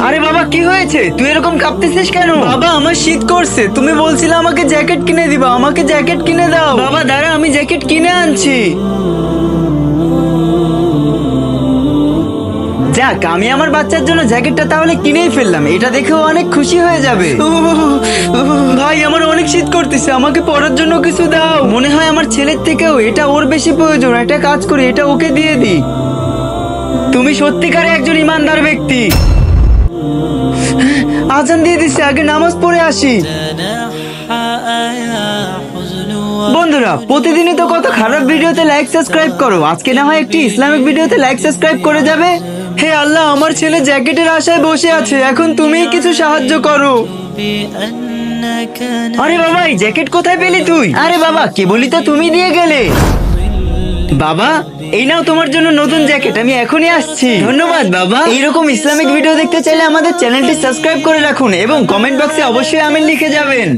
আরে বাবা কি হয়েছে? তুই এরকম কাঁপতেছিস কেন? বাবা আমার শীত করছে, তুমি বলছিলে আমাকে জ্যাকেট কিনে দিবা, আমাকে জ্যাকেট কিনে দাও। বাবা দাঁড়া, আমি জ্যাকেট কিনে আনছি। যাক, আমি আমার বাচ্চার জন্য জ্যাকেটটা তাহলে কিনেই ফেললাম। এটা দেখেও অনেক খুশি হয়ে যাবে। ভাই আমার অনেক শীত করতেছে, আমাকে পরার জন্য কিছু দাও। মনে হয় আমার ছেলের থেকেও এটা ওর বেশি প্রয়োজন। একটা কাজ করি, এটা ওকে দিয়ে দিই। তুমি সত্যিকারে একজন ইমানদার ব্যক্তি। আজান দিয়ে দিচ্ছে, আগে নামাজ পড়ে আসি। বন্ধুরা, প্রতিদিনই তো কত খারাপ ভিডিওতে লাইক সাবস্ক্রাইব করো, আজকে না হয় একটি ইসলামিক ভিডিওতে লাইক সাবস্ক্রাইব করে যাবে। হে আল্লাহ, আমার ছেলে জ্যাকেটের আশায় বসে আছে, এখন তুমিই কিছু সাহায্য করো। আরে বাবা, এই জ্যাকেট কোথায় পেলি তুই? আরে বাবা, কি বলি তো তুমি দিয়ে গেলে। বাবা, এই নাও তোমার জন্য নতুন জ্যাকেট, আমি এখনই আসছি। ধন্যবাদ বাবা। এইরকম ইসলামিক ভিডিও দেখতে চাইলে আমাদের চ্যানেলটি সাবস্ক্রাইব করে রাখুন এবং কমেন্ট বক্সে অবশ্যই আমিন লিখে যাবেন।